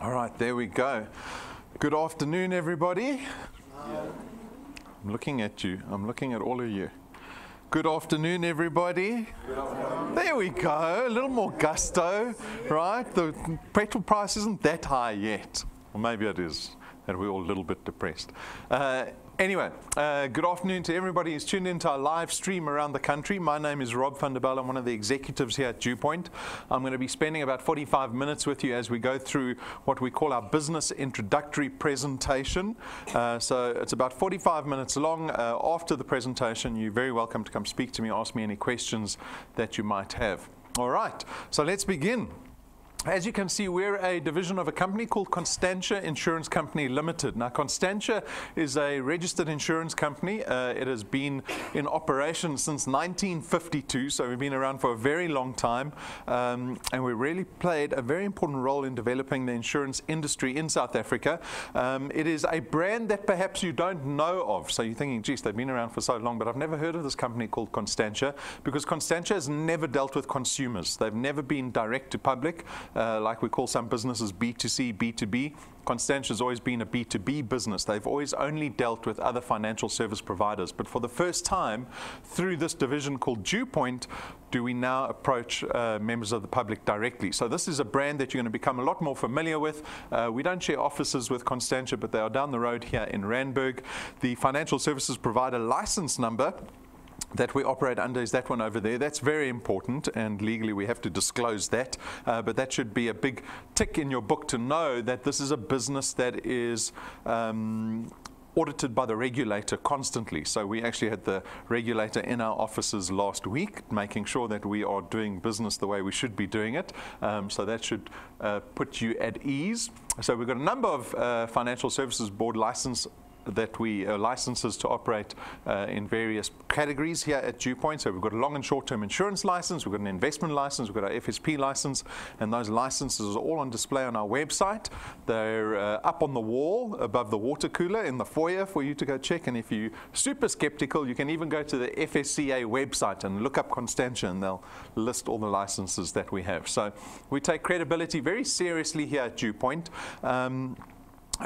All right, there we go. Good afternoon, everybody. I'm looking at you. I'm looking at all of you. Good afternoon, everybody. Good afternoon. There we go. A little more gusto, right? The petrol price isn't that high yet. Or maybe it is, and we're all a little bit depressed. Anyway, good afternoon to everybody who's tuned into our live stream around the country. My name is Rob van der Bijl. I'm one of the executives here at DuePoint. I'm going to be spending about 45 minutes with you as we go through what we call our business introductory presentation. So it's about 45 minutes long. After the presentation, you're very welcome to come speak to me, ask me any questions that you might have. All right, so let's begin. As you can see, we're a division of a company called Constantia Insurance Company Limited. Now, Constantia is a registered insurance company. It has been in operation since 1952, so we've been around for a very long time. And we really played a very important role in developing the insurance industry in South Africa. It is a brand that perhaps you don't know of. So you're thinking, geez, they've been around for so long, but I've never heard of this company called Constantia, because Constantia has never dealt with consumers. They've never been direct to public. Like we call some businesses B2C, B2B. Constantia has always been a B2B business. They've always only dealt with other financial service providers. But for the first time, through this division called DuePoint, do we now approach members of the public directly. So this is a brand that you're going to become a lot more familiar with. We don't share offices with Constantia, but they are down the road here in Randburg. The financial services provider license number that we operate under is that one over there. That's very important, and legally we have to disclose that, but that should be a big tick in your book to know that this is a business that is audited by the regulator constantly. So we actually had the regulator in our offices last week, making sure that we are doing business the way we should be doing it. So that should put you at ease. So we've got a number of financial services board licenses to operate in various categories here at DuePoint. So we've got a long and short-term insurance license, we've got an investment license, we've got our FSP license, and those licenses are all on display on our website. They're up on the wall above the water cooler in the foyer for you to go check. And if you're super skeptical, you can even go to the FSCA website and look up Constantia, and they'll list all the licenses that we have. So we take credibility very seriously here at DuePoint.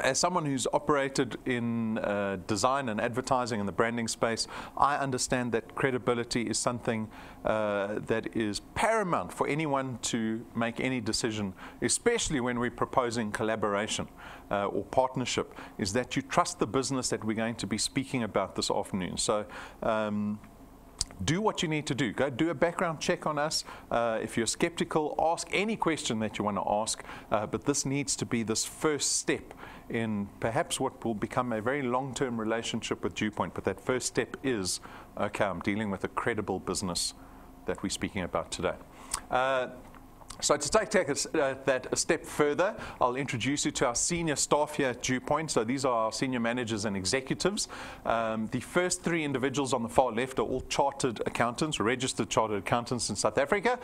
As someone who's operated in design and advertising in the branding space, I understand that credibility is something that is paramount for anyone to make any decision, especially when we're proposing collaboration or partnership, is that you trust the business that we're going to be speaking about this afternoon. So do what you need to do. Go do a background check on us. If you're skeptical, ask any question that you want to ask, but this needs to be this first step in perhaps what will become a very long-term relationship with DuePoint. But that first step is, okay, I'm dealing with a credible business that we're speaking about today. So to take that a step further, I'll introduce you to our senior staff here at DuePoint. So these are our senior managers and executives. The first three individuals on the far left are all chartered accountants, registered chartered accountants in South Africa,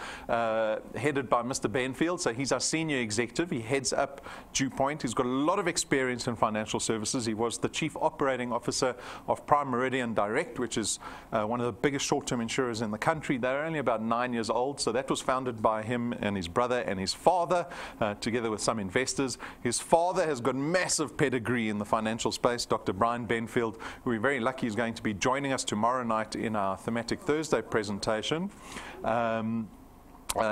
headed by Mr. Benfield. So he's our senior executive. He heads up DuePoint. He's got a lot of experience in financial services. He was the chief operating officer of Prime Meridian Direct, which is one of the biggest short-term insurers in the country. They're only about 9 years old. So that was founded by him and his brother and his father, together with some investors. His father has got massive pedigree in the financial space, Dr. Brian Benfield, who we're very lucky is going to be joining us tomorrow night in our Thematic Thursday presentation.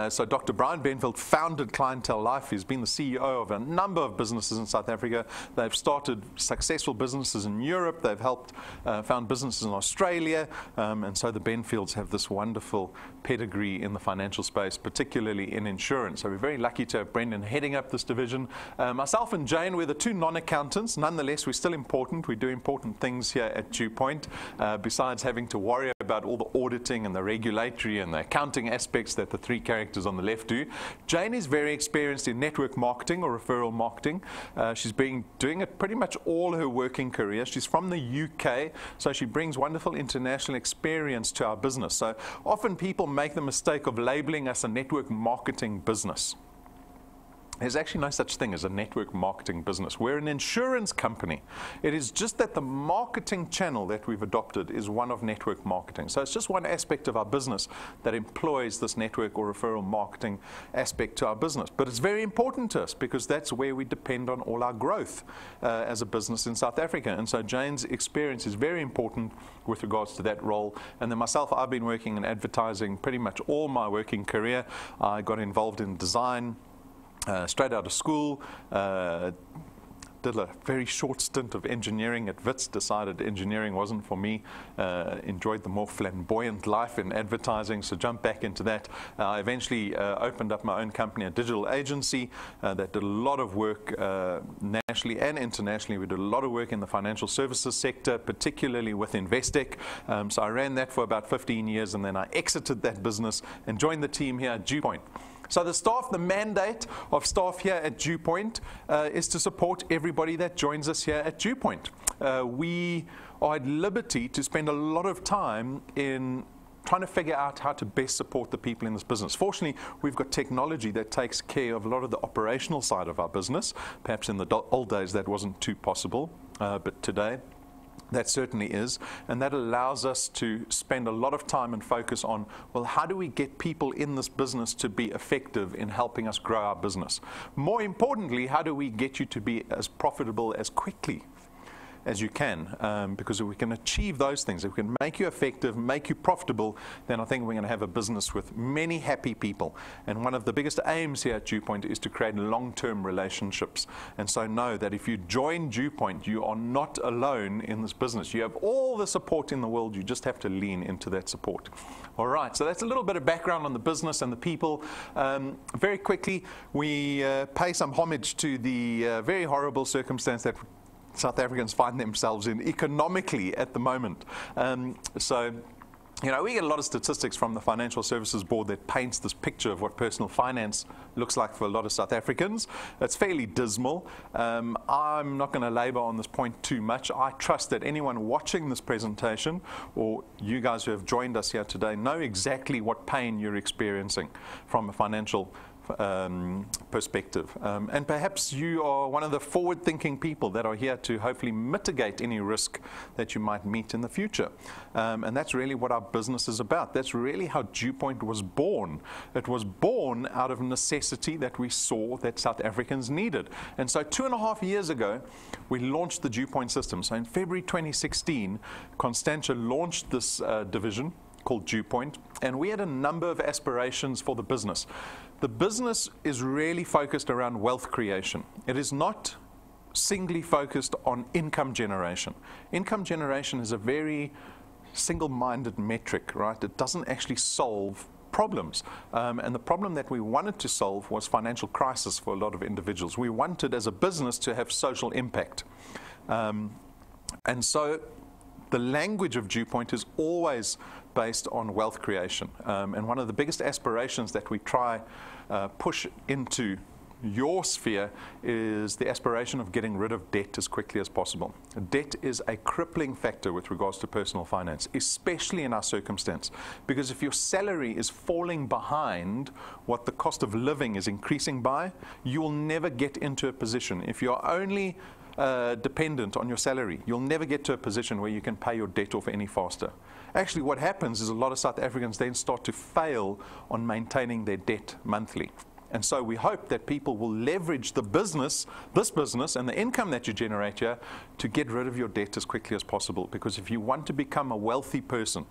So Dr. Brian Benfield founded Clientele Life. He's been the CEO of a number of businesses in South Africa. They've started successful businesses in Europe. They've helped found businesses in Australia. And so the Benfields have this wonderful pedigree in the financial space, particularly in insurance. So we're very lucky to have Brendan heading up this division. Myself and Jane, we're the two non-accountants. Nonetheless, we're still important. We do important things here at DuePoint, besides having to worry about all the auditing and the regulatory and the accounting aspects that the three characters on the left do. Jane is very experienced in network marketing or referral marketing. She's been doing it pretty much all her working career. She's from the UK, so she brings wonderful international experience to our business. So often people make the mistake of labeling us a network marketing business. There's actually no such thing as a network marketing business. We're an insurance company. It is just that the marketing channel that we've adopted is one of network marketing. So it's just one aspect of our business that employs this network or referral marketing aspect to our business. But it's very important to us because that's where we depend on all our growth as a business in South Africa. And so Jane's experience is very important with regards to that role. And then myself, I've been working in advertising pretty much all my working career. I got involved in design straight out of school, did a very short stint of engineering at Wits, decided engineering wasn't for me, enjoyed the more flamboyant life in advertising, so jumped back into that. I eventually opened up my own company, a digital agency that did a lot of work nationally and internationally. We did a lot of work in the financial services sector, particularly with Investec. So I ran that for about 15 years, and then I exited that business and joined the team here at DuePoint. So the mandate of staff here at DuePoint is to support everybody that joins us here at DuePoint. We are at liberty to spend a lot of time in trying to figure out how to best support the people in this business. Fortunately, we've got technology that takes care of a lot of the operational side of our business. Perhaps in the old days that wasn't too possible, but today that certainly is, and that allows us to spend a lot of time and focus on, well, how do we get people in this business to be effective in helping us grow our business? More importantly, how do we get you to be as profitable as quickly as you can, because if we can achieve those things, if we can make you effective, make you profitable, then I think we're going to have a business with many happy people. And one of the biggest aims here at DuePoint is to create long-term relationships. And so know that if you join DuePoint, you are not alone in this business. You have all the support in the world. You just have to lean into that support. All right, so that's a little bit of background on the business and the people. Very quickly, we pay some homage to the very horrible circumstance that South Africans find themselves in economically at the moment. So, you know, we get a lot of statistics from the Financial Services Board that paints this picture of what personal finance looks like for a lot of South Africans. It's fairly dismal. I'm not going to labor on this point too much. I trust that anyone watching this presentation, or you guys who have joined us here today, know exactly what pain you're experiencing from a financial perspective. And perhaps you are one of the forward-thinking people that are here to hopefully mitigate any risk that you might meet in the future. And that's really what our business is about. That's really how DuePoint was born. It was born out of necessity that we saw that South Africans needed. And so 2.5 years ago, we launched the DuePoint system. So in February 2016, Constantia launched this division called DuePoint, and we had a number of aspirations for the business. The business is really focused around wealth creation. It is not singly focused on income generation. Income generation is a very single-minded metric, right? It doesn't actually solve problems. And the problem that we wanted to solve was financial crisis for a lot of individuals. We wanted, as a business, to have social impact. And so the language of DuePoint is always based on wealth creation. And one of the biggest aspirations that we try push into your sphere is the aspiration of getting rid of debt as quickly as possible. Debt is a crippling factor with regards to personal finance, especially in our circumstance, because if your salary is falling behind what the cost of living is increasing by, you will never get into a position. If you're only dependent on your salary, you'll never get to a position where you can pay your debt off any faster. Actually, what happens is a lot of South Africans then start to fail on maintaining their debt monthly. And so we hope that people will leverage the business, this business, and the income that you generate here to get rid of your debt as quickly as possible. Because if you want to become a wealthy person,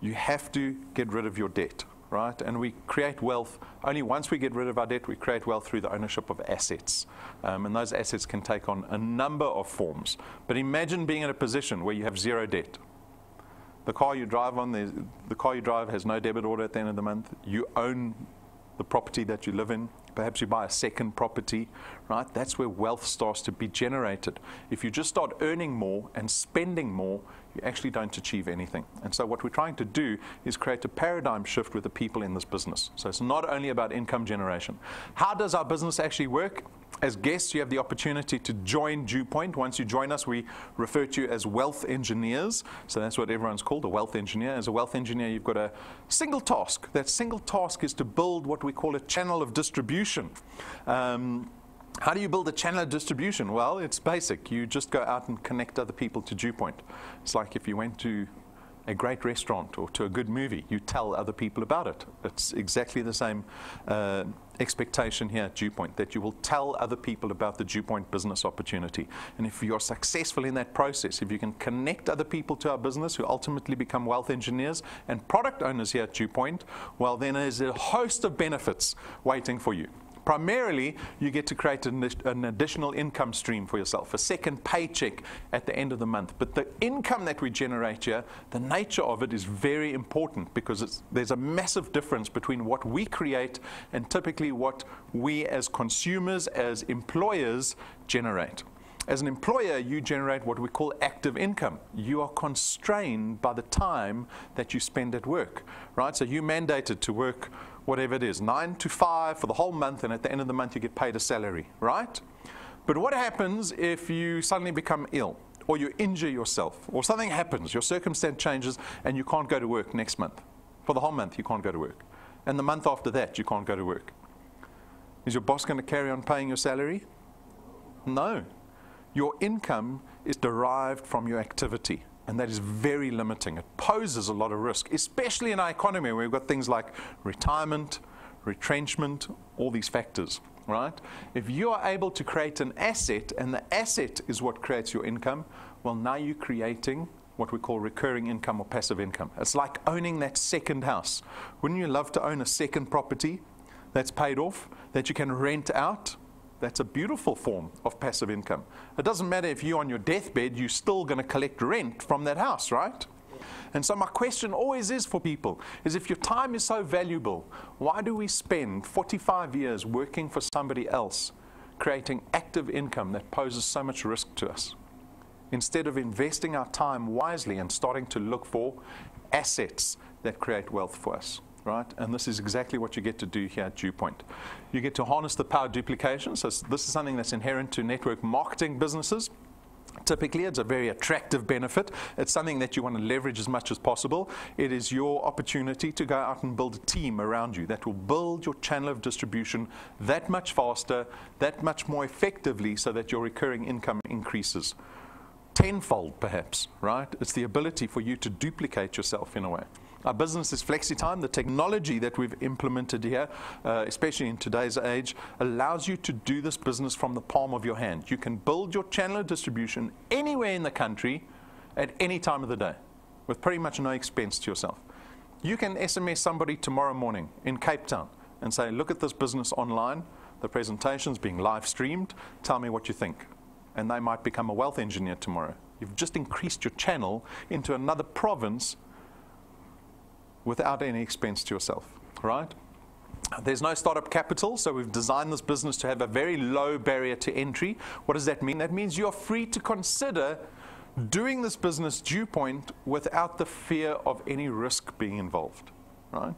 you have to get rid of your debt, right? And we create wealth only once we get rid of our debt. We create wealth through the ownership of assets. And those assets can take on a number of forms. But imagine being in a position where you have zero debt. The car you drive has no debit order at the end of the month. You own the property that you live in. Perhaps you buy a second property, right? That's where wealth starts to be generated. If you just start earning more and spending more, you actually don't achieve anything. And so what we're trying to do is create a paradigm shift with the people in this business. So it's not only about income generation. How does our business actually work? As guests, you have the opportunity to join DuePoint. Once you join us, we refer to you as wealth engineers. So that's what everyone's called, a wealth engineer. As a wealth engineer, you've got a single task. That single task is to build what we call a channel of distribution. How do you build a channel of distribution? Well, it's basic. You just go out and connect other people to DuePoint. It's like if you went to a great restaurant or to a good movie, you tell other people about it. It's exactly the same expectation here at DuePoint, that you will tell other people about the DuePoint business opportunity. And if you're successful in that process, if you can connect other people to our business who ultimately become wealth engineers and product owners here at DuePoint, well, then there's a host of benefits waiting for you. Primarily, you get to create an additional income stream for yourself, a second paycheck at the end of the month. But the income that we generate here, the nature of it is very important, because there's a massive difference between what we create and typically what we as consumers, as employers, generate. As an employer, you generate what we call active income. You are constrained by the time that you spend at work, right? So you're mandated to work whatever it is, 9 to 5 for the whole month, and at the end of the month you get paid a salary, right? But what happens if you suddenly become ill, or you injure yourself, or something happens, your circumstance changes, and you can't go to work next month? For the whole month you can't go to work. And the month after that you can't go to work. Is your boss going to carry on paying your salary? No. Your income is derived from your activity, and that is very limiting. It poses a lot of risk, especially in our economy where we've got things like retirement, retrenchment, all these factors, right? If you are able to create an asset, and the asset is what creates your income, well, now you're creating what we call recurring income or passive income. It's like owning that second house. Wouldn't you love to own a second property that's paid off, that you can rent out? That's a beautiful form of passive income. It doesn't matter if you're on your deathbed, you're still going to collect rent from that house, right? And so my question always is for people, is if your time is so valuable, why do we spend 45 years working for somebody else, creating active income that poses so much risk to us, instead of investing our time wisely and starting to look for assets that create wealth for us? Right? And this is exactly what you get to do here at DuePoint. You get to harness the power of duplication. So this is something that's inherent to network marketing businesses. Typically, it's a very attractive benefit. It's something that you want to leverage as much as possible. It is your opportunity to go out and build a team around you that will build your channel of distribution that much faster, that much more effectively, so that your recurring income increases tenfold, perhaps, right? It's the ability for you to duplicate yourself in a way. Our business is FlexiTime. The technology that we've implemented here, especially in today's age, allows you to do this business from the palm of your hand. You can build your channel of distribution anywhere in the country at any time of the day with pretty much no expense to yourself. You can SMS somebody tomorrow morning in Cape Town and say, look at this business online. The presentation's being live streamed. Tell me what you think. And they might become a wealth engineer tomorrow. You've just increased your channel into another province without any expense to yourself, right? There's no startup capital, so we've designed this business to have a very low barrier to entry. What does that mean? That means you're free to consider doing this business DuePoint without the fear of any risk being involved, right?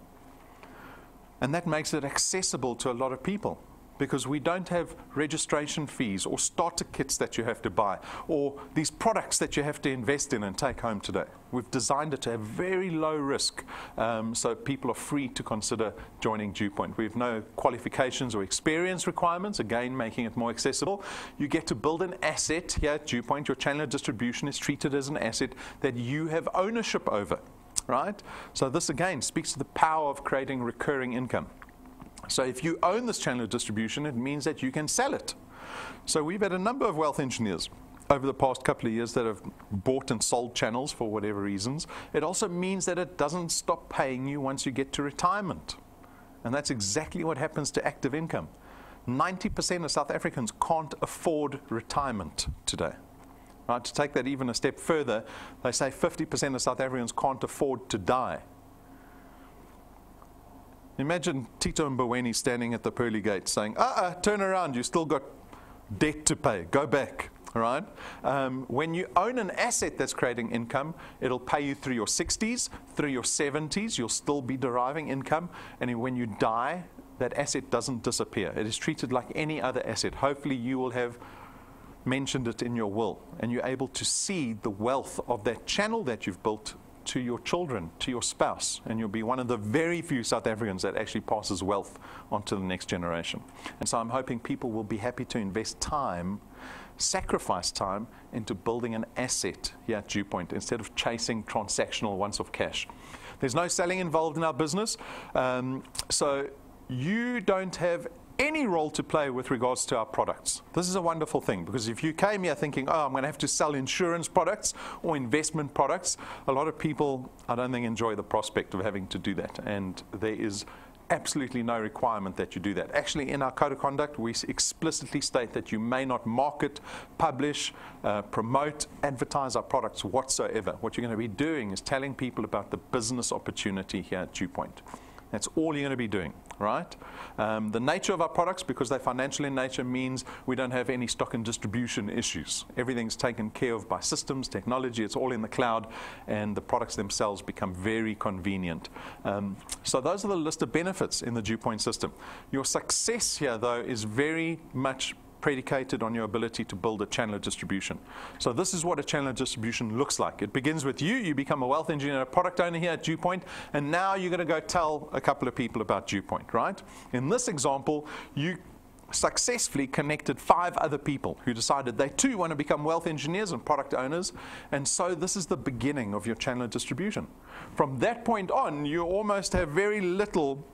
And that makes it accessible to a lot of people, because we don't have registration fees or starter kits that you have to buy or these products that you have to invest in and take home today. We've designed it to have very low risk, so people are free to consider joining DuePoint. We have no qualifications or experience requirements, again making it more accessible. You get to build an asset here at DuePoint. Your channel of distribution is treated as an asset that you have ownership over, right? So this again speaks to the power of creating recurring income. So if you own this channel of distribution, it means that you can sell it. So we've had a number of wealth engineers over the past couple of years that have bought and sold channels for whatever reasons. It also means that it doesn't stop paying you once you get to retirement. And that's exactly what happens to active income. 90% of South Africans can't afford retirement today. Right? To take that even a step further, they say 50% of South Africans can't afford to die. Imagine Tito Mboweni standing at the pearly gates saying, turn around, you still got debt to pay, go back, right? When you own an asset that's creating income, it'll pay you through your 60s, through your 70s, you'll still be deriving income, and when you die, that asset doesn't disappear. It is treated like any other asset. Hopefully you will have mentioned it in your will, and you're able to see the wealth of that channel that you've built to your children, to your spouse, and you'll be one of the very few South Africans that actually passes wealth onto the next generation. And so I'm hoping people will be happy to invest time, sacrifice time into building an asset here at DuePoint instead of chasing transactional once-off cash. There's no selling involved in our business, so you don't have any role to play with regards to our products. This is a wonderful thing, because if you came here thinking, oh, I'm going to have to sell insurance products or investment products, a lot of people, I don't think, enjoy the prospect of having to do that. And there is absolutely no requirement that you do that. Actually, in our code of conduct, we explicitly state that you may not market, publish, promote, advertise our products whatsoever. What you're going to be doing is telling people about the business opportunity here at DuePoint. That's all you're going to be doing, right? The nature of our products, because they're financial in nature, means we don't have any stock and distribution issues. Everything's taken care of by systems, technology, it's all in the cloud, and the products themselves become very convenient. So those are the list of benefits in the DuePoint system. Your success here, though, is very much predicated on your ability to build a channel of distribution. So this is what a channel of distribution looks like. It begins with you. You become a wealth engineer, a product owner here at DuePoint, and now you're going to go tell a couple of people about DuePoint, right? In this example, you successfully connected 5 other people who decided they too want to become wealth engineers and product owners, and so this is the beginning of your channel of distribution. From that point on, you almost have very little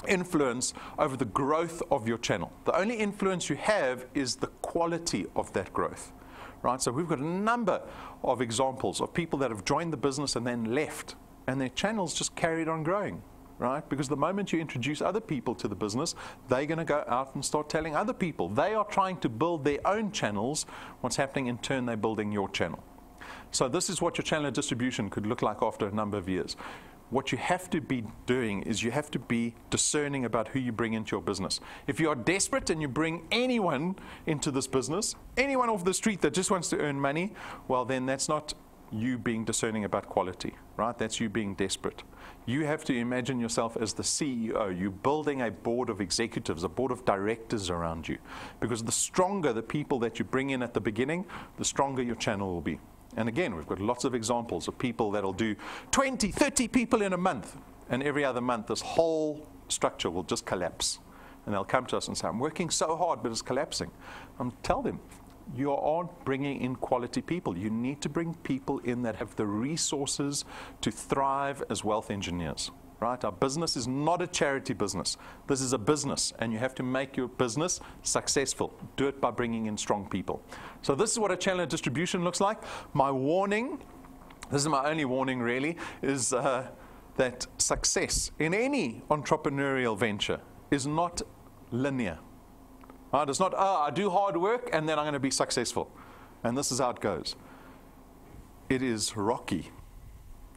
influence over the growth of your channel. The only influence you have is the quality of that growth, right? So we've got a number of examples of people that have joined the business and then left, and their channels just carried on growing, right? Because the moment you introduce other people to the business, they're going to go out and start telling other people. They are trying to build their own channels. What's happening in turn, they're building your channel. So this is what your channel of distribution could look like after a number of years. What you have to be doing is you have to be discerning about who you bring into your business. If you are desperate and you bring anyone into this business, anyone off the street that just wants to earn money, well, then that's not you being discerning about quality, right? That's you being desperate. You have to imagine yourself as the CEO. You're building a board of executives, a board of directors around you, because the stronger the people that you bring in at the beginning, the stronger your channel will be. And again, we've got lots of examples of people that'll do 20, 30 people in a month, and every other month this whole structure will just collapse. And they'll come to us and say, I'm working so hard, but it's collapsing. Tell them, you aren't bringing in quality people. You need to bring people in that have the resources to thrive as wealth engineers. Right? Our business is not a charity business. This is a business, and you have to make your business successful. Do it by bringing in strong people. So this is what a channel of distribution looks like. My warning, this is my only warning really, is that success in any entrepreneurial venture is not linear. Right? It's not, oh, I do hard work and then I'm going to be successful. And this is how it goes. It is rocky.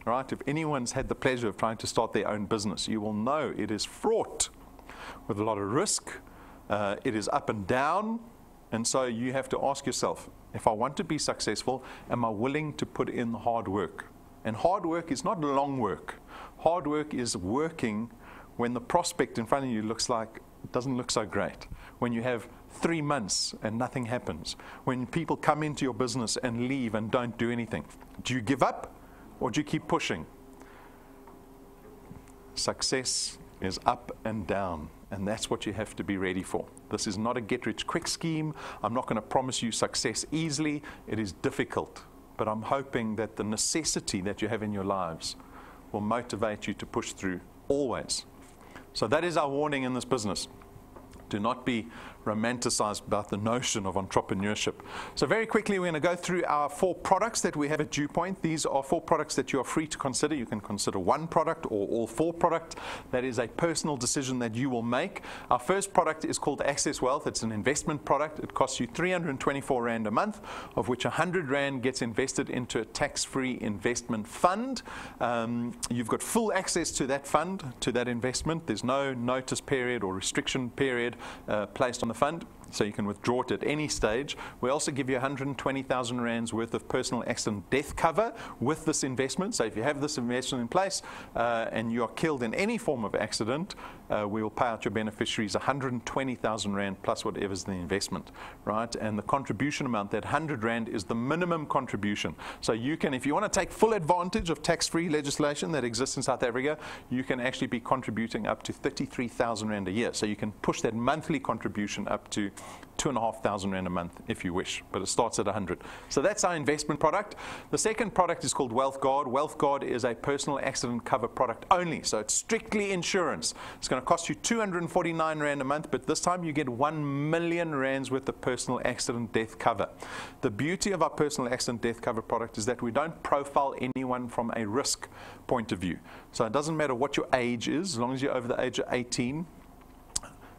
Right? If anyone's had the pleasure of trying to start their own business, you will know it is fraught with a lot of risk. It is up and down. And so you have to ask yourself, if I want to be successful, am I willing to put in the hard work? And hard work is not long work. Hard work is working when the prospect in front of you doesn't look so great. When you have 3 months and nothing happens. When people come into your business and leave and don't do anything. Do you give up? Or do you keep pushing? Success is up and down, and that's what you have to be ready for. This is not a get-rich-quick scheme. I'm not going to promise you success easily. It is difficult, but I'm hoping that the necessity that you have in your lives will motivate you to push through always. So that is our warning in this business. Do not be romanticized about the notion of entrepreneurship. So very quickly, we're going to go through our 4 products that we have at DuePoint. These are 4 products that you are free to consider. You can consider one product or all 4 products. That is a personal decision that you will make. Our first product is called Access Wealth. It's an investment product. It costs you 324 Rand a month, of which 100 Rand gets invested into a tax-free investment fund. You've got full access to that fund, to that investment. There's no notice period or restriction period placed on the fund. so you can withdraw it at any stage. We also give you 120,000 rands worth of personal accident death cover with this investment. So if you have this investment in place and you are killed in any form of accident, we will pay out your beneficiaries 120,000 rand plus whatever's the investment, right? And the contribution amount, that 100 rand, is the minimum contribution. So you can, if you want to take full advantage of tax-free legislation that exists in South Africa, you can actually be contributing up to 33,000 rand a year. So you can push that monthly contribution up to 2,500 rand a month if you wish, but it starts at 100. So that's our investment product. The second product is called Wealth Guard. Wealth Guard is a personal accident cover product only, so it's strictly insurance. It's going to cost you 249 rand a month, but this time you get 1 million rands worth of personal accident death cover. The beauty of our personal accident death cover product is that we don't profile anyone from a risk point of view. So it doesn't matter what your age is, as long as you're over the age of 18,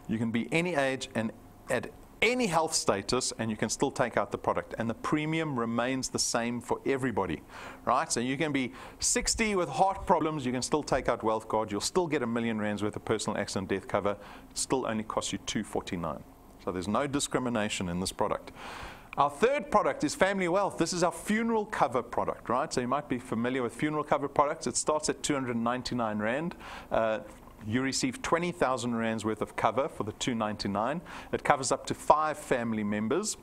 you can be any age and at any health status, and you can still take out the product, and the premium remains the same for everybody, right? So you can be 60 with heart problems, you can still take out Wealth Guard, you'll still get 1 million rands worth of personal accident death cover. It still only costs you 249. So there's no discrimination in this product. Our third product is Family Wealth. This is our funeral cover product, right? So you might be familiar with funeral cover products. It starts at 299 rand. You receive 20,000 rands worth of cover for the 299. It covers up to 5 family members.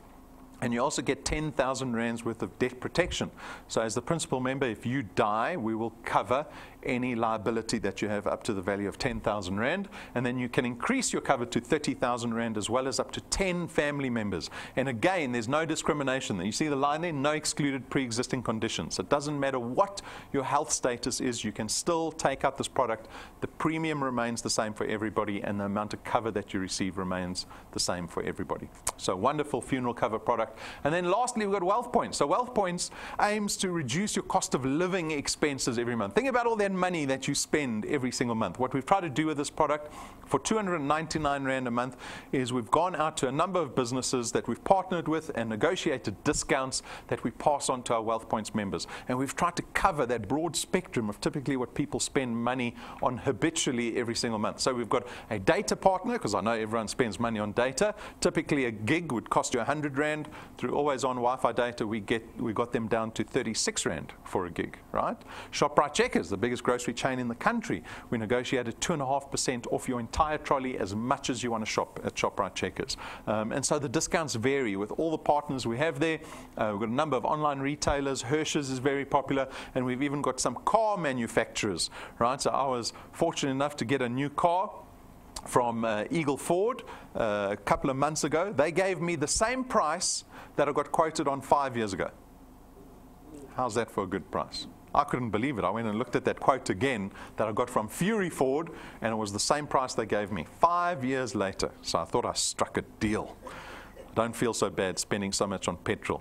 And you also get 10,000 rands worth of debt protection. So as the principal member, if you die, we will cover any liability that you have up to the value of 10,000 rand. And then you can increase your cover to 30,000 rand as well as up to 10 family members. And again, there's no discrimination. You see the line there? No excluded pre-existing conditions. It doesn't matter what your health status is, you can still take out this product. The premium remains the same for everybody, and the amount of cover that you receive remains the same for everybody. So wonderful funeral cover product. And then lastly, we've got Wealth Points. So Wealth Points aims to reduce your cost of living expenses every month. Think about all that money that you spend every single month. What we've tried to do with this product for 299 rand a month is we've gone out to a number of businesses that we've partnered with and negotiated discounts that we pass on to our Wealth Points members. And we've tried to cover that broad spectrum of typically what people spend money on habitually every single month. So we've got a data partner, because I know everyone spends money on data. Typically a gig would cost you 100 rand. Through always on Wi-Fi data, we got them down to 36 rand for a gig, right? ShopRite Checkers, the biggest grocery chain in the country, we negotiated 2.5% off your entire trolley as much as you want to shop at ShopRite Checkers. And so the discounts vary with all the partners we have there. We've got a number of online retailers. Hershey's is very popular, and we've even got some car manufacturers, right? So I was fortunate enough to get a new car from Eagle Ford a couple of months ago. They gave me the same price that I got quoted on 5 years ago. How's that for a good price? I couldn't believe it. I went and looked at that quote again that I got from Fury Ford, and it was the same price they gave me 5 years later. So I thought I struck a deal. I don't feel so bad spending so much on petrol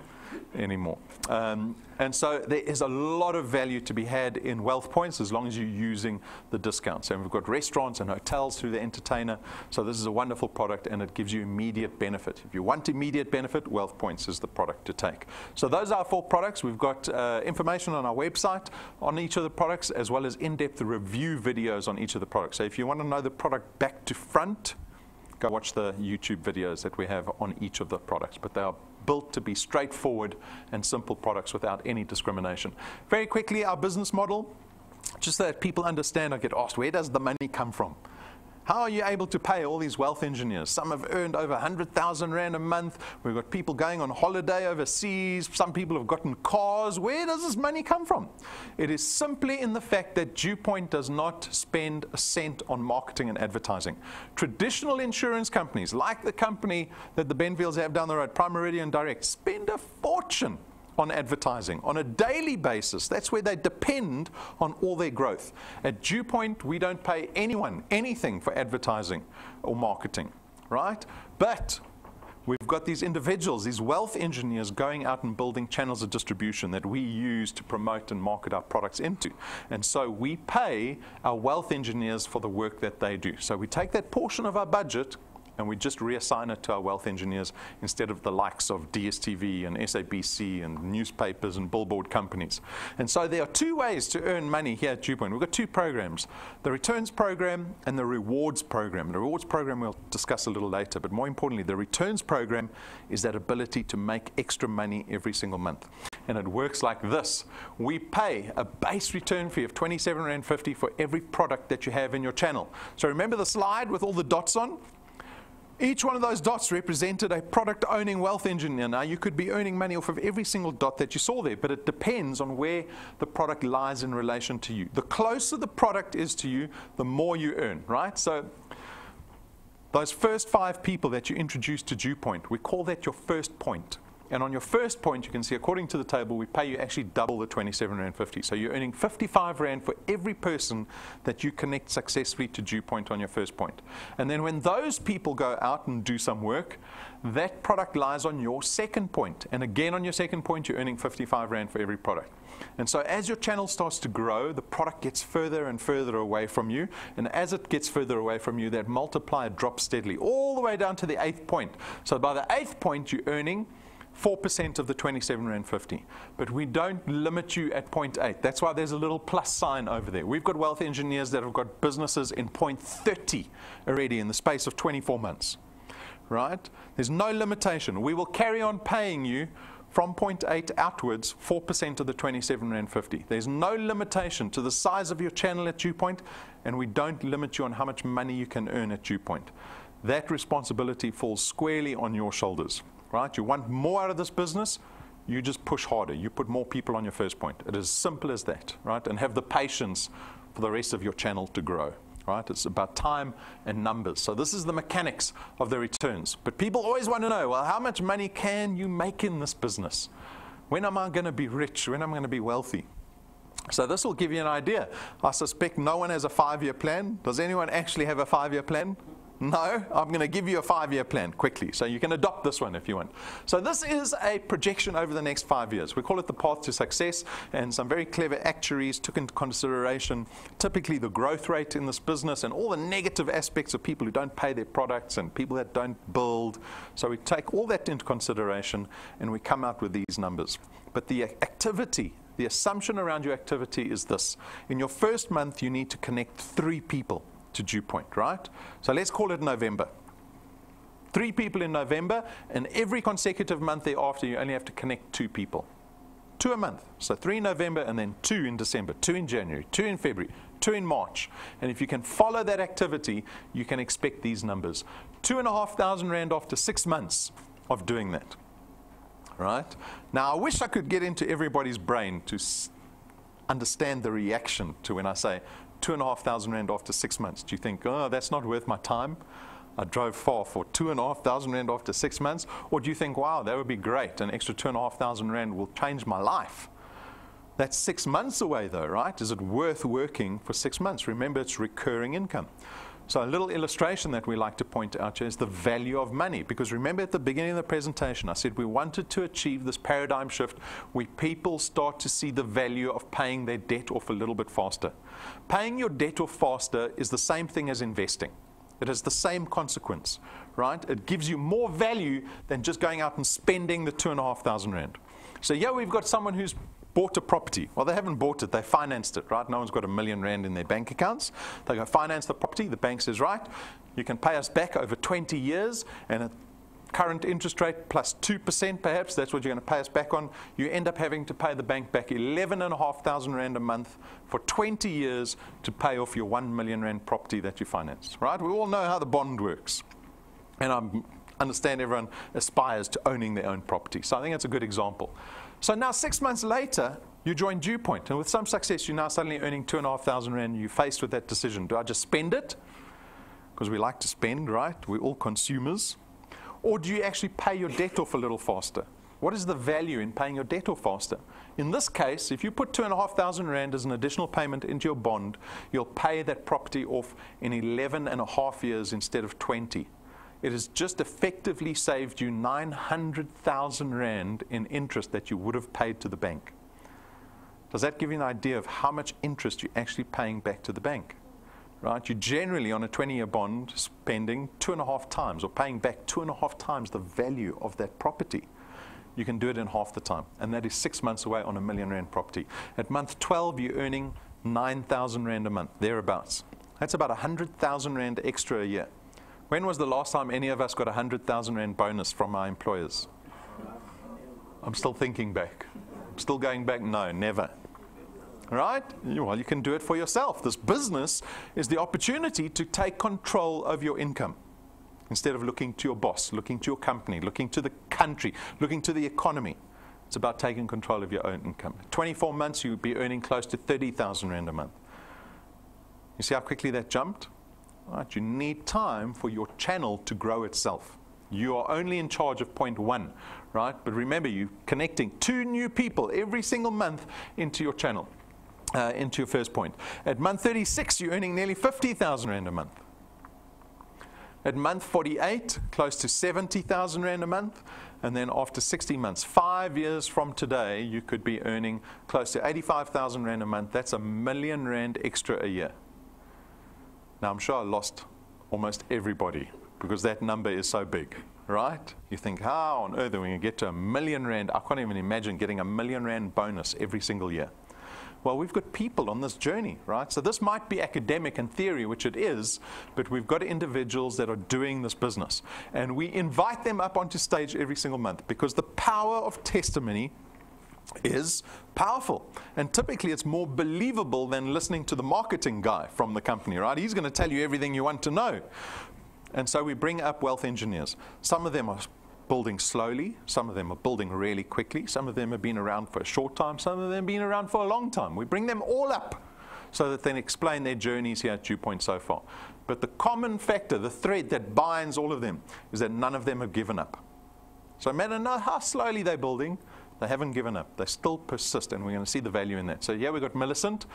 anymore. And so there is a lot of value to be had in Wealth Points as long as you're using the discounts. And we've got restaurants and hotels through the entertainer. So this is a wonderful product, and it gives you immediate benefit. If you want immediate benefit, Wealth Points is the product to take. So those are 4 products. We've got information on our website on each of the products, as well as in-depth review videos on each of the products. So if you want to know the product back to front, go watch the YouTube videos that we have on each of the products. But they are built to be straightforward and simple products without any discrimination. Very quickly, our business model, just so that people understand. I get asked, where does the money come from? How are you able to pay all these wealth engineers? Some have earned over 100,000 rand a month. We've got people going on holiday overseas. Some people have gotten cars. Where does this money come from? It is simply in the fact that DuePoint does not spend a cent on marketing and advertising. Traditional insurance companies, like the company that the Benfields have down the road, Prime Meridian Direct, spend a fortune on advertising on a daily basis. That's where they depend on all their growth. At DuePoint, we don't pay anyone anything for advertising or marketing, right? But we've got these individuals, these wealth engineers, going out and building channels of distribution that we use to promote and market our products into. And so we pay our wealth engineers for the work that they do. So we take that portion of our budget and we just reassign it to our wealth engineers instead of the likes of DSTV and SABC and newspapers and billboard companies. And so there are two ways to earn money here at DuePoint. We've got two programs, the returns program and the rewards program. The rewards program we'll discuss a little later, but more importantly, the returns program is that ability to make extra money every single month. And it works like this. We pay a base return fee of R27.50 for every product that you have in your channel. So remember the slide with all the dots on? Each one of those dots represented a product-owning wealth engineer. Now, you could be earning money off of every single dot that you saw there, but it depends on where the product lies in relation to you. The closer the product is to you, the more you earn, right? So those first 5 people that you introduced to DuePoint, we call that your first point. And on your first point, you can see, according to the table, we pay you actually double the R27.50. So you're earning R55 for every person that you connect successfully to DuePoint on your first point. And then when those people go out and do some work, that product lies on your second point. And again, on your second point, you're earning R55 for every product. And so as your channel starts to grow, the product gets further and further away from you. And as it gets further away from you, that multiplier drops steadily, all the way down to the 8th point. So by the 8th point, you're earning 4% of the R27.50. But we don't limit you at 0.8. That's why there's a little plus sign over there. We've got wealth engineers that have got businesses in 0.30 already in the space of 24 months. Right? There's no limitation. We will carry on paying you from 0.8 outwards 4% of the R27.50. There's no limitation to the size of your channel at DuePoint, and we don't limit you on how much money you can earn at DuePoint. That responsibility falls squarely on your shoulders. Right? You want more out of this business, you just push harder. You put more people on your first point. It is as simple as that, right? And have the patience for the rest of your channel to grow, right? It's about time and numbers. So this is the mechanics of the returns. But people always want to know, well, how much money can you make in this business? When am I going to be rich? When am I going to be wealthy? So this will give you an idea. I suspect no one has a 5-year plan. Does anyone actually have a 5-year plan? No, I'm going to give you a 5-year plan quickly, so you can adopt this one if you want. So this is a projection over the next 5 years. We call it the path to success, and some very clever actuaries took into consideration typically the growth rate in this business and all the negative aspects of people who don't pay their products and people that don't build. So we take all that into consideration and we come out with these numbers. But the activity, the assumption around your activity is this. In your first month, you need to connect 3 people to DuePoint, right? So let's call it November. 3 people in November, and every consecutive month thereafter, you only have to connect 2 people. 2 a month. So 3 in November, and then 2 in December, 2 in January, 2 in February, 2 in March. And if you can follow that activity, you can expect these numbers. R2,500 after 6 months of doing that. Right? Now, I wish I could get into everybody's brain to understand the reaction to when I say R2,500 after 6 months. Do you think, oh, that's not worth my time? I drove far for R2,500 after 6 months? Or do you think, wow, that would be great, an extra R2,500 will change my life? That's 6 months away though, right? Is it worth working for 6 months? Remember, it's recurring income. So a little illustration that we like to point out here is the value of money. Because remember at the beginning of the presentation, I said we wanted to achieve this paradigm shift where people start to see the value of paying their debt off a little bit faster. Paying your debt off faster is the same thing as investing. It has the same consequence, right? It gives you more value than just going out and spending the R2,500. So yeah, we've got someone who's bought a property. Well, they haven't bought it, they financed it, right? No one's got R1,000,000 in their bank accounts. They go finance the property. The bank says, right, you can pay us back over 20 years, and at current interest rate plus 2% perhaps, that's what you're going to pay us back on. You end up having to pay the bank back R11,500 a month for 20 years to pay off your R1,000,000 property that you financed, right? We all know how the bond works. And I understand everyone aspires to owning their own property. So I think that's a good example. So now 6 months later, you join DuePoint, and with some success, you're now suddenly earning R2,500. You're faced with that decision. Do I just spend it? Because we like to spend, right? We're all consumers. Or do you actually pay your debt off a little faster? What is the value in paying your debt off faster? In this case, if you put R2,500 as an additional payment into your bond, you'll pay that property off in 11.5 years instead of 20. It has just effectively saved you R900,000 in interest that you would have paid to the bank. Does that give you an idea of how much interest you're actually paying back to the bank? right? You're generally on a 20-year bond spending 2.5 times or paying back 2.5 times the value of that property. You can do it in half the time, and that is 6 months away on a R1,000,000 property. At month 12, you're earning 9,000 Rand a month, thereabouts. That's about 100,000 Rand extra a year. When was the last time any of us got a 100,000 Rand bonus from our employers? I'm still thinking back. Still going back? No, never. Right? Well, you can do it for yourself. This business is the opportunity to take control of your income. Instead of looking to your boss, looking to your company, looking to the country, looking to the economy. It's about taking control of your own income. 24 months, you'll be earning close to 30,000 Rand a month. You see how quickly that jumped? Right, you need time for your channel to grow itself. You are only in charge of point 1, right? But remember, you're connecting 2 new people every single month into your channel, into your first point. At month 36, you're earning nearly 50,000 Rand a month. At month 48, close to 70,000 Rand a month. And then after 60 months, 5 years from today, you could be earning close to 85,000 Rand a month. That's R1,000,000 Rand extra a year. Now, I'm sure I lost almost everybody because that number is so big, right? You think, how on earth are we going to get to R1,000,000 Rand? I can't even imagine getting R1,000,000 Rand bonus every single year. Well, we've got people on this journey, right? So this might be academic and theory, which it is, but we've got individuals that are doing this business. And we invite them up onto stage every single month because the power of testimony is powerful. And typically it's more believable than listening to the marketing guy from the company, right? He's going to tell you everything you want to know. And so we bring up wealth engineers. Some of them are building slowly, some of them are building really quickly, some of them have been around for a short time, some of them have been around for a long time. We bring them all up so that they can explain their journeys here at DuePoint so far. But the common factor, the thread that binds all of them, is that none of them have given up. So no matter how slowly they're building, they haven't given up. They still persist, and we're going to see the value in that. So here we've got Millicent.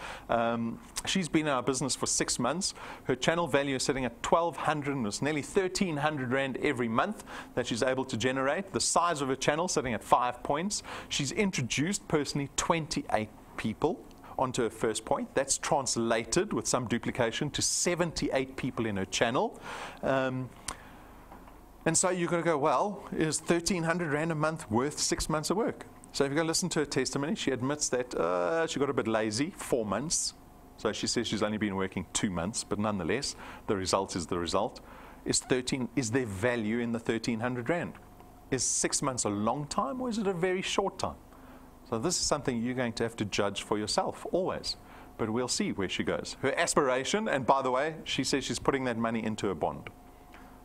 She's been in our business for 6 months. Her channel value is sitting at 1,200, and it's nearly 1,300 Rand every month that she's able to generate. The size of her channel sitting at 5 points. She's introduced personally 28 people onto her first point. That's translated with some duplication to 78 people in her channel. And so you're going to go, well, is 1,300 Rand a month worth 6 months of work? So if you go listen to her testimony, she admits that she got a bit lazy, 4 months. So she says she's only been working 2 months, but nonetheless, the result is the result. Is there value in the 1,300 Rand? Is 6 months a long time, or is it a very short time? So this is something you're going to have to judge for yourself, always. But we'll see where she goes. Her aspiration, and by the way, she says she's putting that money into a bond.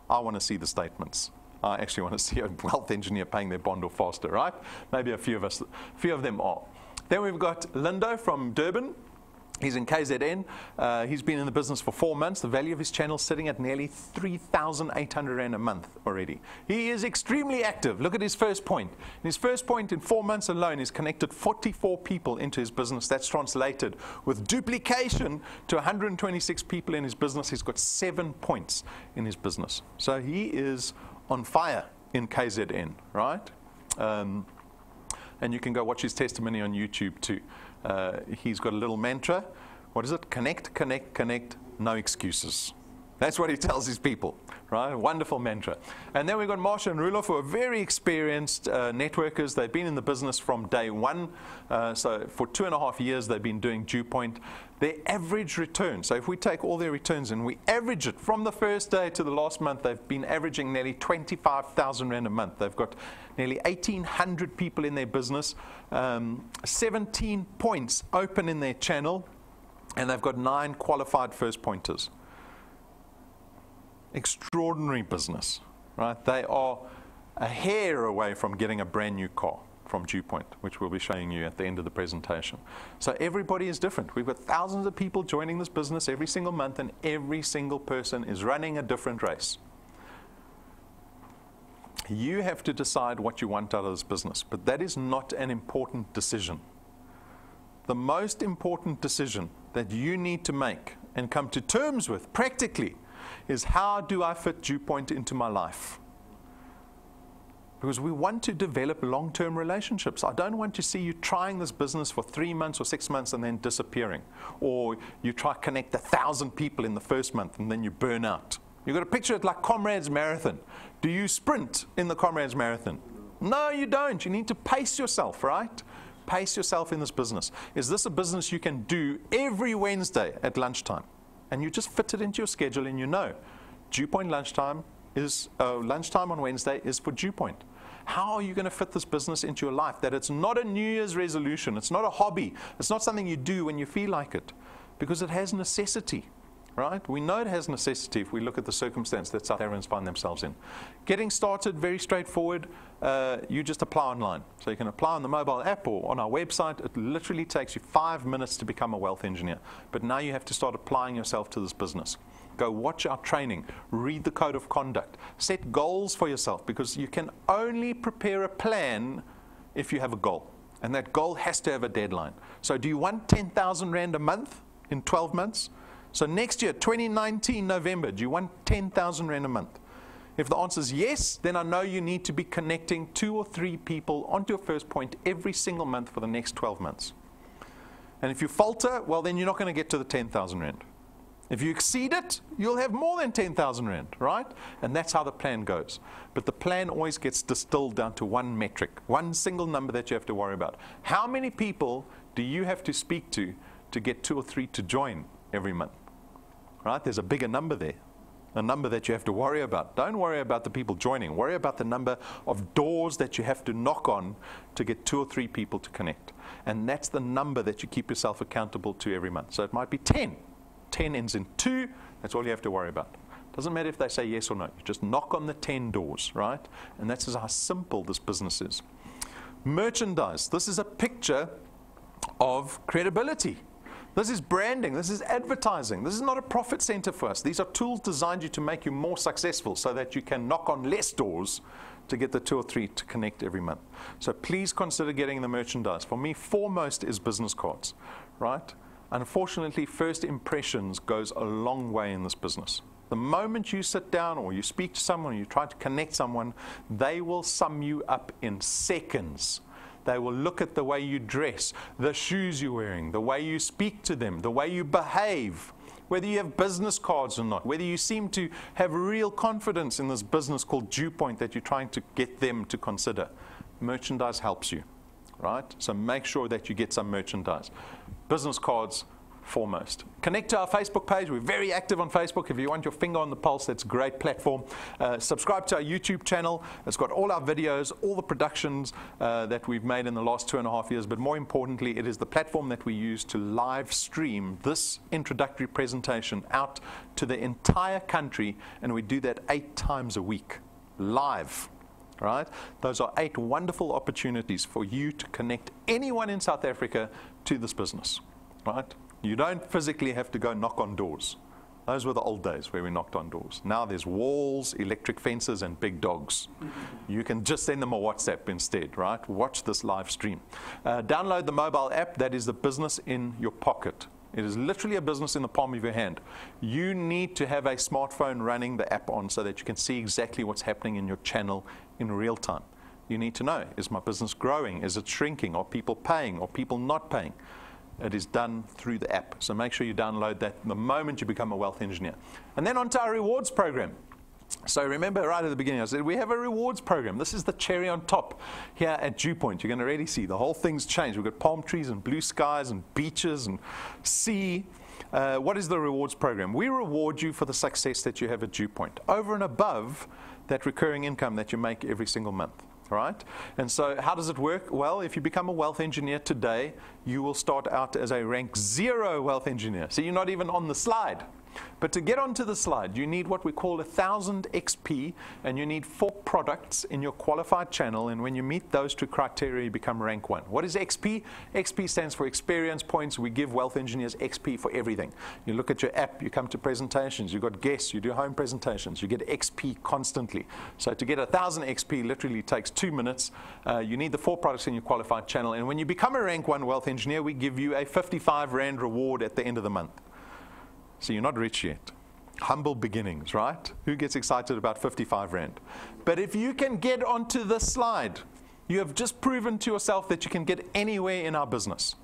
I want to see the statements. I actually want to see a wealth engineer paying their bond or faster, right? Maybe a few of them are. Then we've got Lindo from Durban. He's in KZN. He's been in the business for 4 months. The value of his channel is sitting at nearly 3,800 Rand a month already. He is extremely active. Look at his first point. In his first point, in 4 months alone, he's connected 44 people into his business. That's translated with duplication to 126 people in his business. He's got 7 points in his business. So he is on fire in KZN, right? And you can go watch his testimony on YouTube too. He's got a little mantra. What is it? Connect, connect, connect, no excuses. That's what he tells his people, right? A wonderful mantra. And then we've got Marsha and Rulof, who are very experienced networkers. They've been in the business from day one. So for 2.5 years, they've been doing DuePoint. Their average return, so if we take all their returns and we average it from the first day to the last month, they've been averaging nearly 25,000 Rand a month. They've got nearly 1,800 people in their business, 17 points open in their channel, and they've got 9 qualified first pointers. Extraordinary business, right? They are a hair away from getting a brand new car from DuePoint, which we'll be showing you at the end of the presentation. So everybody is different. We've got thousands of people joining this business every single month, and every single person is running a different race. You have to decide what you want out of this business, but that is not an important decision. The most important decision that you need to make and come to terms with practically is, how do I fit DuePoint into my life? because we want to develop long-term relationships. I don't want to see you trying this business for 3 months or 6 months and then disappearing, or you try to connect 1,000 people in the first month and then you burn out. You've got to picture it like Comrades Marathon. Do you sprint in the Comrades Marathon? No, you don't. You need to pace yourself, right? Pace yourself in this business. Is this a business you can do every Wednesday at lunchtime? And you just fit it into your schedule, and you know, DuePoint lunchtime on Wednesday is for DuePoint. How are you going to fit this business into your life that it's not a New Year's resolution, it's not a hobby, it's not something you do when you feel like it, because it has necessity, right? We know it has necessity if we look at the circumstance that South Africans find themselves in. Getting started, very straightforward. You just apply online. So you can apply on the mobile app or on our website. It literally takes you 5 minutes to become a wealth engineer. But now you have to start applying yourself to this business. Go watch our training, read the code of conduct, set goals for yourself, because you can only prepare a plan if you have a goal. And that goal has to have a deadline. So do you want 10,000 Rand a month in 12 months? So next year, 2019, November, do you want 10,000 Rand a month? If the answer is yes, then I know you need to be connecting 2 or 3 people onto your first point every single month for the next 12 months. And if you falter, well, then you're not going to get to the 10,000 Rand. If you exceed it, you'll have more than 10,000 Rand, right? And that's how the plan goes. But the plan always gets distilled down to one metric, one single number that you have to worry about. How many people do you have to speak to get 2 or 3 to join every month? Right? There's a bigger number there, a number that you have to worry about. Don't worry about the people joining. Worry about the number of doors that you have to knock on to get 2 or 3 people to connect. And that's the number that you keep yourself accountable to every month. So it might be 10. 10 ends in 2. That's all you have to worry about. Doesn't matter if they say yes or no. You just knock on the 10 doors, right? And that's how simple this business is. Merchandise. This is a picture of credibility. This is branding. This is advertising. This is not a profit center for us. These are tools designed to make you more successful so that you can knock on less doors to get the 2 or 3 to connect every month. So please consider getting the merchandise. For me, foremost is business cards, right? Unfortunately, first impressions goes a long way in this business. The moment you sit down or you speak to someone, or you try to connect someone, they will sum you up in seconds. They will look at the way you dress, the shoes you're wearing, the way you speak to them, the way you behave, whether you have business cards or not, whether you seem to have real confidence in this business called DuePoint that you're trying to get them to consider. Merchandise helps you, right? So make sure that you get some merchandise. Business cards foremost. Connect to our Facebook page. We're very active on Facebook. If you want your finger on the pulse, that's a great platform. Subscribe to our YouTube channel. It's got all our videos, all the productions that we've made in the last 2.5 years. But more importantly, it is the platform that we use to live stream this introductory presentation out to the entire country. And we do that 8 times a week, live. Right? Those are 8 wonderful opportunities for you to connect anyone in South Africa to this business. Right? You don't physically have to go knock on doors. Those were the old days where we knocked on doors. Now there's walls, electric fences, and big dogs. You can just send them a WhatsApp instead, right? Watch this live stream. Download the mobile app. That is the business in your pocket. It is literally a business in the palm of your hand. You need to have a smartphone running the app on so that you can see exactly what's happening in your channel in real time. You need to know, is my business growing? Is it shrinking? Are people paying? Are people not paying? It is done through the app. So make sure you download that the moment you become a wealth engineer. And then onto our rewards program. So remember right at the beginning, I said we have a rewards program. This is the cherry on top here at DuePoint. You're going to really see the whole thing's changed. We've got palm trees and blue skies and beaches and sea. What is the rewards program? We reward you for the success that you have at DuePoint, over and above that recurring income that you make every single month. Right? And so how does it work? Well, if you become a wealth engineer today, you will start out as a rank 0 wealth engineer. So you're not even on the slide. But to get onto the slide, you need what we call 1,000 XP, and you need 4 products in your qualified channel. And when you meet those 2 criteria, you become rank 1. What is XP? XP stands for experience points. We give wealth engineers XP for everything. You look at your app, you come to presentations, you've got guests, you do home presentations, you get XP constantly. So to get 1,000 XP literally takes 2 minutes. You need the 4 products in your qualified channel. And when you become a rank 1 wealth engineer, we give you a 55 Rand reward at the end of the month. So you're not rich yet. Humble beginnings, right? Who gets excited about 55 Rand? But if you can get onto this slide, you have just proven to yourself that you can get anywhere in our business.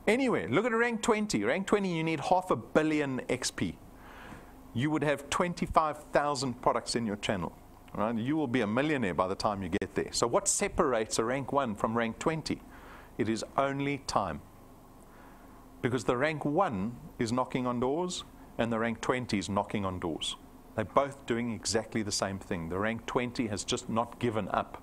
Anywhere. Look at rank 20. Rank 20, you need 500 million XP. You would have 25,000 products in your channel. Right? You will be a millionaire by the time you get there. So what separates a rank 1 from rank 20? It is only time. Because the rank 1 is knocking on doors, and the rank 20 is knocking on doors. They're both doing exactly the same thing. The rank 20 has just not given up.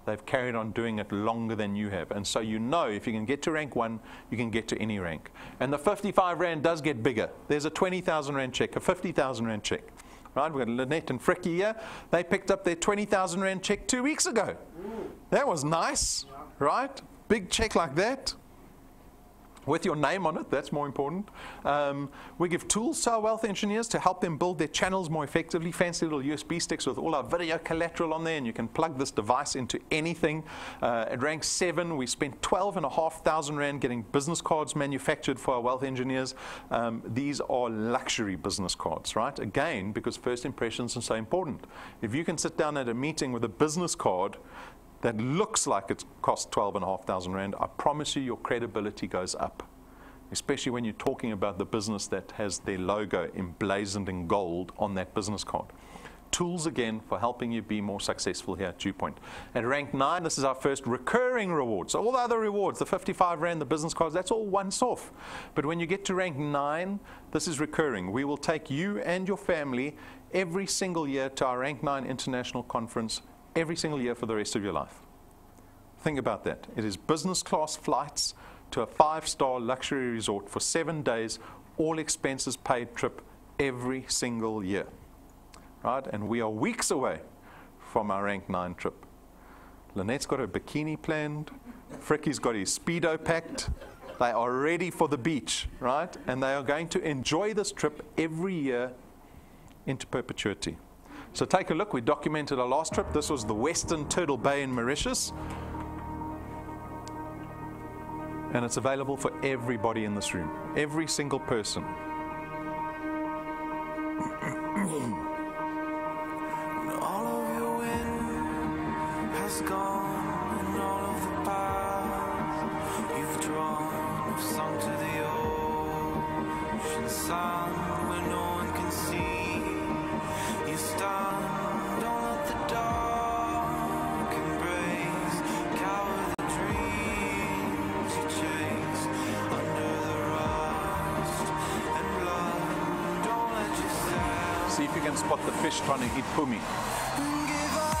They've carried on doing it longer than you have. And so you know if you can get to rank 1, you can get to any rank. And the 55 Rand does get bigger. There's a 20,000 Rand check, a 50,000 Rand check. Right? We've got Lynette and Frikkie here. They picked up their 20,000 Rand check 2 weeks ago. That was nice, right? Big check like that. With your name on it, that's more important. We give tools to our wealth engineers to help them build their channels more effectively. Fancy little USB sticks with all our video collateral on there, and you can plug this device into anything. At rank 7, we spent 12,500 Rand getting business cards manufactured for our wealth engineers. These are luxury business cards, right? Again, because first impressions are so important. If you can sit down at a meeting with a business card that looks like it costs 12,500 Rand, I promise you your credibility goes up, especially when you're talking about the business that has their logo emblazoned in gold on that business card. Tools, again, for helping you be more successful here at DuePoint. At rank 9, this is our first recurring reward. So all the other rewards, the 55 Rand, the business cards, that's all once off. But when you get to rank 9, this is recurring. We will take you and your family every single year to our rank 9 international conference, every single year for the rest of your life. Think about that. It is business class flights to a 5-star luxury resort for 7 days, all expenses paid trip every single year. Right? And we are weeks away from our rank 9 trip. Lynette's got her bikini planned. Frikkie's got his Speedo packed. They are ready for the beach, right? And they are going to enjoy this trip every year into perpetuity. So take a look. We documented our last trip. This was the Western Turtle Bay in Mauritius. And it's available for everybody in this room. Every single person. All of your wind has gone, and all of the paths you've drawn have sunk to the ocean sun where no one can see. You stand, don't let the dark embrace, cower the dreams you chase under the rust and blood. Don't let yourself See if you can spot the fish trying to eat pumi. give up.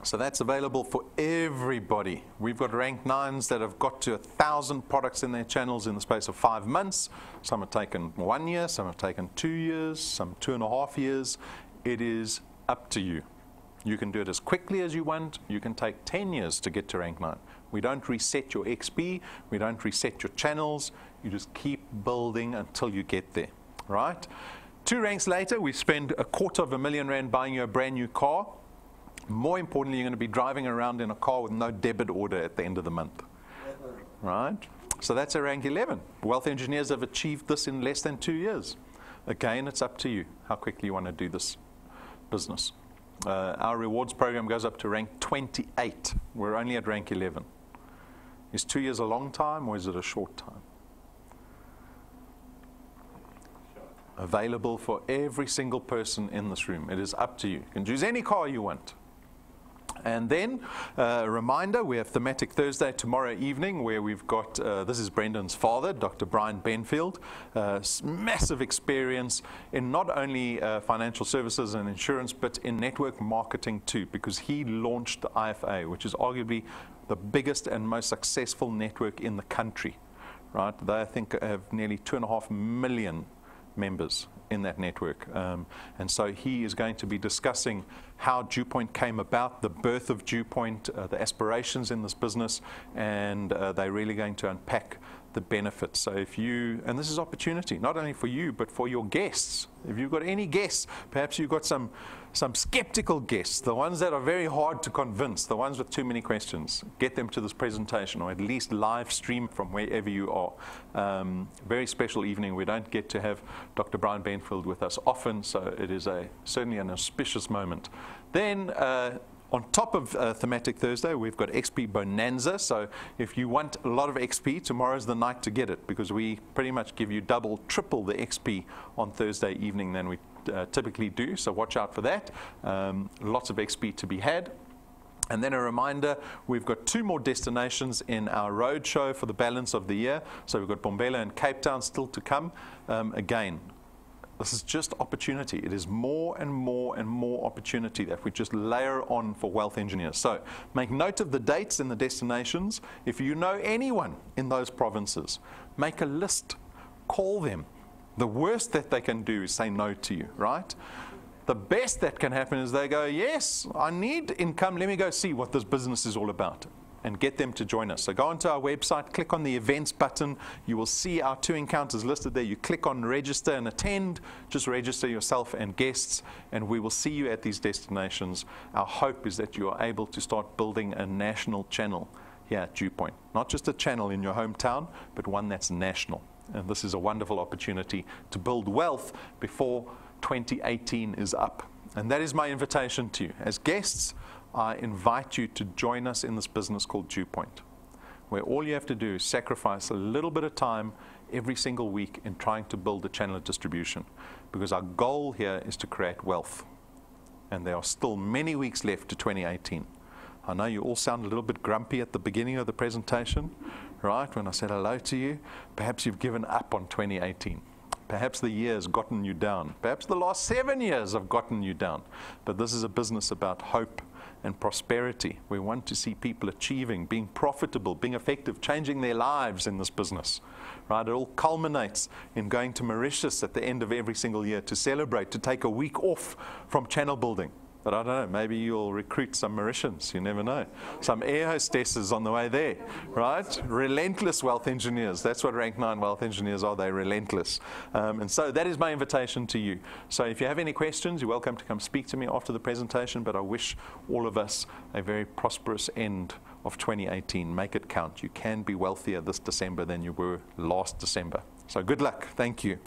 So that's available for everybody. We've got rank 9s that have got to 1,000 products in their channels in the space of 5 months. Some have taken 1 year, some have taken 2 years, some 2.5 years. It is up to you. You can do it as quickly as you want. You can take 10 years to get to rank 9. We don't reset your XP. We don't reset your channels. You just keep building until you get there, right? 2 ranks later, we spend R250,000 buying you a brand new car. More importantly, you're going to be driving around in a car with no debit order at the end of the month, right? So that's a rank 11. Wealth engineers have achieved this in less than 2 years. Again, it's up to you how quickly you want to do this business. Our rewards program goes up to rank 28. We're only at rank 11. Is 2 years a long time or is it a short time? Available for every single person in this room. It is up to you. You can choose any car you want. And then, a reminder, we have Thematic Thursday tomorrow evening where we've got, this is Brendan's father, Dr. Brian Benfield, massive experience in not only financial services and insurance, but in network marketing too, because he launched the IFA, which is arguably the biggest and most successful network in the country, right? They, I think, have nearly 2.5 million members in that network. And so he is going to be discussing how DuePoint came about, the birth of DuePoint, the aspirations in this business, and they're really going to unpack the benefits. So if you, and this is opportunity, not only for you, but for your guests. If you've got any guests, perhaps you've got some skeptical guests, the ones that are very hard to convince, the ones with too many questions, get them to this presentation or at least live stream from wherever you are. Very special evening. We don't get to have Dr. Brian Benfield with us often, so it is certainly an auspicious moment. Then on top of Thematic Thursday, we've got XP Bonanza. So if you want a lot of XP, tomorrow's the night to get it, because we pretty much give you double, triple the XP on Thursday evening than we typically do. So watch out for that. Lots of XP to be had. And then a reminder, we've got 2 more destinations in our road show for the balance of the year. So we've got Bombela and Cape Town still to come. Again, this is just opportunity. It is more and more and more opportunity that we just layer on for wealth engineers. So make note of the dates and the destinations. If you know anyone in those provinces, make a list, call them. The worst that they can do is say no to you, right? The best that can happen is they go, yes, I need income. Let me go see what this business is all about, and get them to join us. So go onto our website, click on the events button. You will see our 2 encounters listed there. You click on register and attend. Just register yourself and guests, and we will see you at these destinations. Our hope is that you are able to start building a national channel here at DuePoint. Not just a channel in your hometown, but one that's national. And this is a wonderful opportunity to build wealth before 2018 is up. And that is my invitation to you. As guests, I invite you to join us in this business called DuePoint, where all you have to do is sacrifice a little bit of time every single week in trying to build a channel of distribution, because our goal here is to create wealth. And there are still many weeks left to 2018. I know you all sound a little bit grumpy at the beginning of the presentation, right? When I said hello to you, perhaps you've given up on 2018. Perhaps the year has gotten you down. Perhaps the last 7 years have gotten you down. But this is a business about hope and prosperity. We want to see people achieving, being profitable, being effective, changing their lives in this business, right? It all culminates in going to Mauritius at the end of every single year to celebrate, to take a week off from channel building. But I don't know, maybe you'll recruit some Mauritians, you never know. Some air hostesses on the way there, right? Relentless wealth engineers. That's what rank 9 wealth engineers are, they're relentless. And so that is my invitation to you. So if you have any questions, you're welcome to come speak to me after the presentation, but I wish all of us a very prosperous end of 2018. Make it count. You can be wealthier this December than you were last December. So good luck. Thank you.